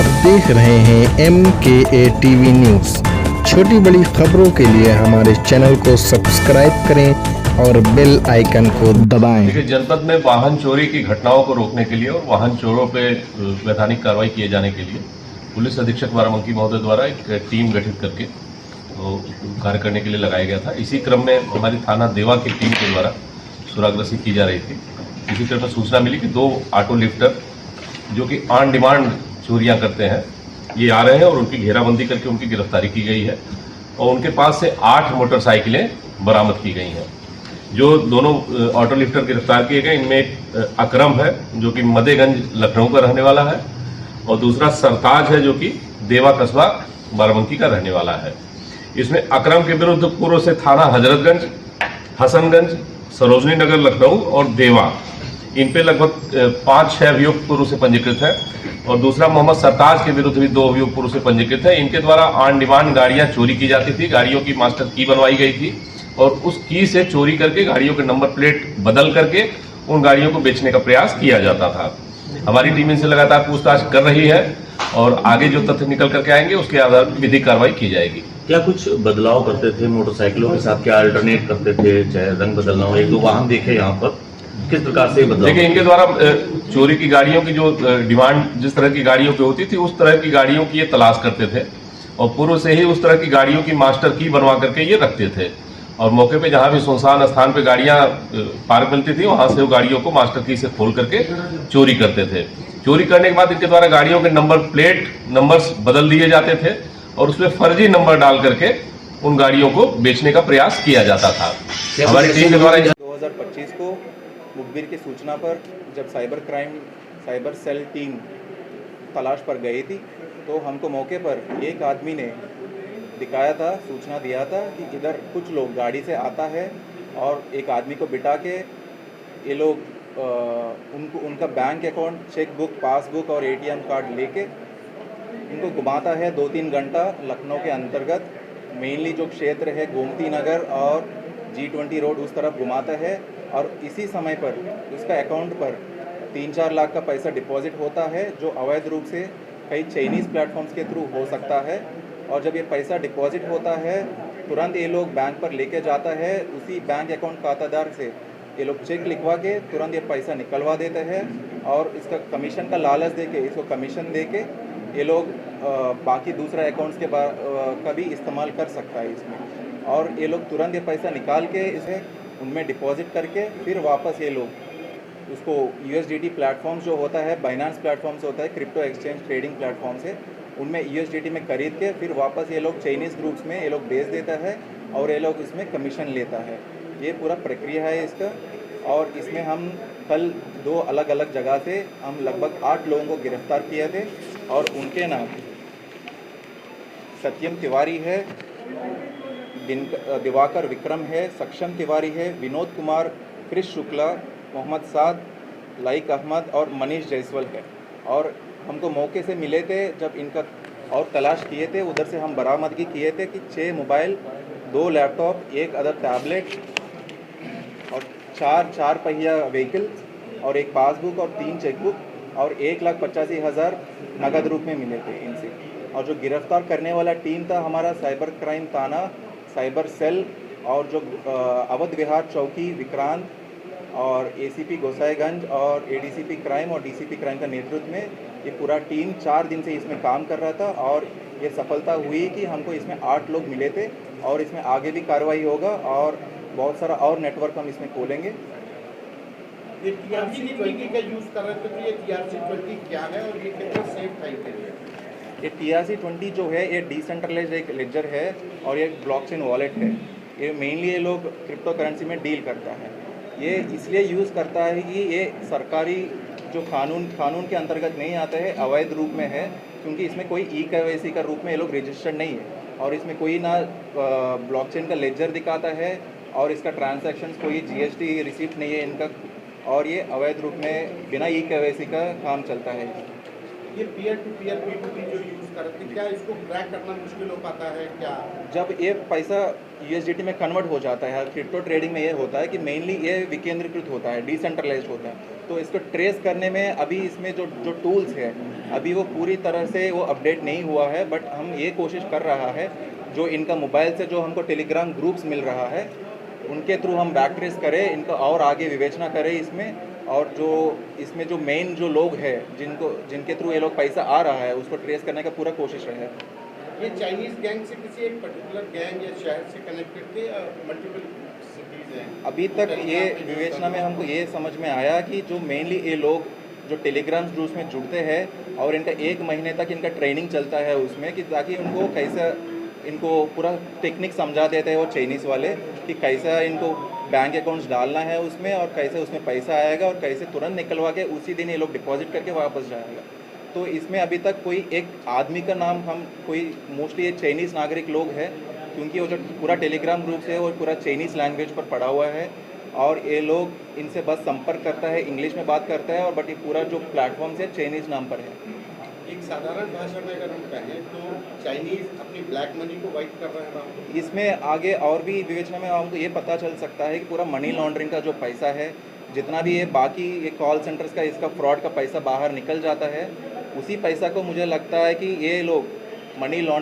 आप देख रहे हैं MKA टीवी न्यूज़। छोटी बड़ी खबरों के लिए हमारे चैनल को सब्सक्राइब करें और बेल आइकन को दबाएं। देखिए, जनपद में वाहन चोरी की घटनाओं को रोकने के लिए और वाहन चोरों पे वैधानिक कार्रवाई किए जाने के लिए पुलिस अधीक्षक बाराबंकी महोदय द्वारा एक टीम गठित करके कार्य करने के लिए लगाया गया था। इसी क्रम में हमारी थाना देवा की टीम के द्वारा सुरागरसी की जा रही थी। इसी क्रम में सूचना मिली कि 2 ऑटो लिफ्टर जो कि ऑन डिमांड चोरियां करते हैं, ये आ रहे हैं और उनकी घेराबंदी करके उनकी गिरफ्तारी की गई है और उनके पास से 8 मोटरसाइकिलें बरामद की गई हैं। जो दोनों ऑटो लिफ्टर गिरफ्तार किए गए, इनमें एक अकरम है जो कि मदेगंज लखनऊ का रहने वाला है और दूसरा सरताज है जो कि देवा कस्बा बाराबंकी का रहने वाला है। इसमें अकरम के विरुद्ध पूर्व से थाना हजरतगंज, हसनगंज, सरोजनी नगर लखनऊ और देवा, इन पे लगभग 5-6 अभियोग पूर्व से पंजीकृत है और दूसरा मोहम्मद सरताज के विरुद्ध भी 2 अभियोग पूर्व से पंजीकृत है। इनके द्वारा ऑन डिमांड गाड़ियां चोरी की जाती थी, गाड़ियों की मास्टर की बनवाई गई थी और उस की से चोरी करके गाड़ियों के नंबर प्लेट बदल करके उन गाड़ियों को बेचने का प्रयास किया जाता था। हमारी टीम इनसे लगातार पूछताछ कर रही है और आगे जो तथ्य निकल करके आएंगे उसके आधार पर विधिक कार्रवाई की जाएगी। क्या कुछ बदलाव करते थे मोटरसाइकिलों के साथ, क्या अल्टरनेट करते थे, चाहे रंग बदलना हो? 1-2 वाहन देखे यहाँ पर, किस प्रकार से बदलाव? देखिए, इनके द्वारा चोरी की गाड़ियों की जो डिमांड जिस तरह की गाड़ियों की होती थी उस तरह की गाड़ियों की ये तलाश करते थे और पूर्व से ही उस तरह की गाड़ियों की मास्टर की बनवा करके ये रखते थे और मौके पे जहां भी सुनसान स्थान पे गाड़ियां पार्क मिलती थी वहां से वो गाड़ियों को मास्टर की से खोल करके चोरी करते थे। चोरी करने के बाद इनके द्वारा गाड़ियों के नंबर प्लेट नंबर्स बदल दिए जाते थे और उसमें फर्जी नंबर डाल करके उन गाड़ियों को बेचने का प्रयास किया जाता था। हमारी टीम के द्वारा 2025 को मुखबिर की सूचना पर जब साइबर सेल टीम तलाश पर गई थी तो हमको मौके पर एक आदमी ने दिखाया था, सूचना दिया था कि इधर कुछ लोग गाड़ी से आता है और एक आदमी को बिठा के ये लोग उनका बैंक अकाउंट, चेकबुक, पासबुक और ATM कार्ड लेके इनको घुमाता है 2-3 घंटा लखनऊ के अंतर्गत, मेनली जो क्षेत्र है गोमती नगर और G20 रोड उस तरफ घुमाता है और इसी समय पर उसका अकाउंट पर 3-4 लाख का पैसा डिपॉजिट होता है जो अवैध रूप से कई चाइनीज़ प्लेटफॉर्म्स के थ्रू हो सकता है। और जब ये पैसा डिपॉजिट होता है तुरंत ये लोग बैंक पर लेके जाता है, उसी बैंक अकाउंट खातादार से ये लोग चेक लिखवा के तुरंत ये पैसा निकलवा देते हैं और इसका कमीशन का लालच दे के, इसको कमीशन दे के ये लोग बाकी दूसरा अकाउंट्स के का भी इस्तेमाल कर सकता है इसमें और ये लोग तुरंत ये पैसा निकाल के इसे उनमें डिपॉजिट करके फिर वापस ये लोग उसको USDT प्लेटफॉर्म्स जो होता है, बाइनेंस प्लेटफॉर्म्स होता है, क्रिप्टो एक्सचेंज ट्रेडिंग प्लेटफॉर्म्स है, उनमें USDT में खरीद के फिर वापस ये लोग चाइनीज़ ग्रुप्स में ये लोग बेच देता है और ये लोग इसमें कमीशन लेता है। ये पूरा प्रक्रिया है इसका और इसमें हम कल 2 अलग अलग जगह से हम लगभग 8 लोगों को गिरफ्तार किए थे और उनके नाम सत्यम तिवारी है, दिवाकर विक्रम है, सक्षम तिवारी है, विनोद कुमार, क्रिश शुक्ला, मोहम्मद साद, लाइक अहमद और मनीष जायसवाल है। और हमको मौके से मिले थे जब इनका और तलाश किए थे, उधर से हम बरामदगी किए थे कि 6 मोबाइल, 2 लैपटॉप, 1 अदर टैबलेट और 4 पहिया व्हीकल और 1 पासबुक और 3 चेकबुक और 1,85,000 नगद रूप में मिले थे इनसे। और जो गिरफ्तार करने वाला टीम था हमारा साइबर क्राइम थाना, साइबर सेल और जो अवध विहार चौकी विक्रांत और ACP गोसाईगंज और ADCP क्राइम और DCP क्राइम का नेतृत्व में ये पूरा टीम 4 दिन से इसमें काम कर रहा था और ये सफलता हुई कि हमको इसमें 8 लोग मिले थे और इसमें आगे भी कार्रवाई होगा और बहुत सारा और नेटवर्क हम इसमें खोलेंगे। ये TRC-20 का यूज़ कर रहे थे तो ये TRC-20 क्या है और ये कितना सेफ था इनके लिए? ये TRC-20 जो है ये डिसेंट्रलाइज्ड एक लेजर है और ये ब्लॉकचेन वॉलेट है। ये मेनली ये लोग क्रिप्टो करेंसी में डील करता है। ये इसलिए यूज़ करता है कि ये सरकारी जो कानून के अंतर्गत नहीं आता है, अवैध रूप में है, क्योंकि इसमें कोई EKYC का रूप में ये लोग रजिस्टर्ड नहीं है और इसमें कोई ना ब्लॉकचेन का लेजर दिखाता है और इसका ट्रांजैक्शंस कोई GST रिसिप्ट नहीं है इनका और ये अवैध रूप में बिना EKYC का काम चलता है। ये पीयर टू पीयर P2P जो यूज़ करते हैं, क्या इसको क्रैक करना मुश्किल हो पाता है क्या? जब ये पैसा USDT में कन्वर्ट हो जाता है, क्रिप्टो ट्रेडिंग में ये होता है कि मेनली ये विकेंद्रीकृत होता है, डिसेंट्रलाइज्ड होता है। तो इसको ट्रेस करने में अभी इसमें जो जो टूल्स है अभी वो पूरी तरह से वो अपडेट नहीं हुआ है, बट हम ये कोशिश कर रहा है जो इनका मोबाइल से जो हमको टेलीग्राम ग्रुप्स मिल रहा है उनके थ्रू हम बैक ट्रेस करें, इनका और आगे विवेचना करें इसमें, और जो इसमें जो मेन जो लोग हैं जिनके थ्रू ये लोग पैसा आ रहा है उसको ट्रेस करने का पूरा कोशिश रहे। ये चाइनीज़ गैंग से किसी एक पर्टिकुलर गैंग या शहर से कनेक्टेड थे या मल्टीपल सिटीज़ हैं? अभी तक ये विवेचना में हमको ये समझ में आया कि जो मेनली ये लोग जो टेलीग्राम ग्रुप्स में जुड़ते हैं और इनका 1 महीने तक इनका ट्रेनिंग चलता है उसमें कि ताकि उनको कैसा इनको पूरा टेक्निक समझा देते हैं वो चाइनीज़ वाले कि कैसा इनको बैंक अकाउंट्स डालना है उसमें और कैसे उसमें पैसा आएगा और कैसे तुरंत निकलवा के उसी दिन ये लोग डिपॉजिट करके वापस जाएगा। तो इसमें अभी तक कोई एक आदमी का नाम हम कोई मोस्टली ये चाइनीज़ नागरिक लोग हैं क्योंकि वो जो पूरा टेलीग्राम ग्रुप है वो पूरा चाइनीज़ लैंग्वेज पर पड़ा हुआ है और ये लोग इनसे बस संपर्क करता है, इंग्लिश में बात करता है और बट ये पूरा जो प्लेटफॉर्म है चाइनीज़ नाम पर है। एक साधारण भाषा में अगर हम कहें तो चाइनीज़ अपनी ब्लैक मनी को वाइट कर रहे हैं वहाँ। इसमें आगे और भी विवेचना में हमको ये पता चल सकता है कि पूरा मनी लॉन्ड्रिंग का जो पैसा है जितना भी ये बाकी ये कॉल सेंटर्स का इसका फ्रॉड का पैसा बाहर निकल जाता है उसी पैसा को मुझे लगता है कि ये लोग मनी लॉन्ड्रिंग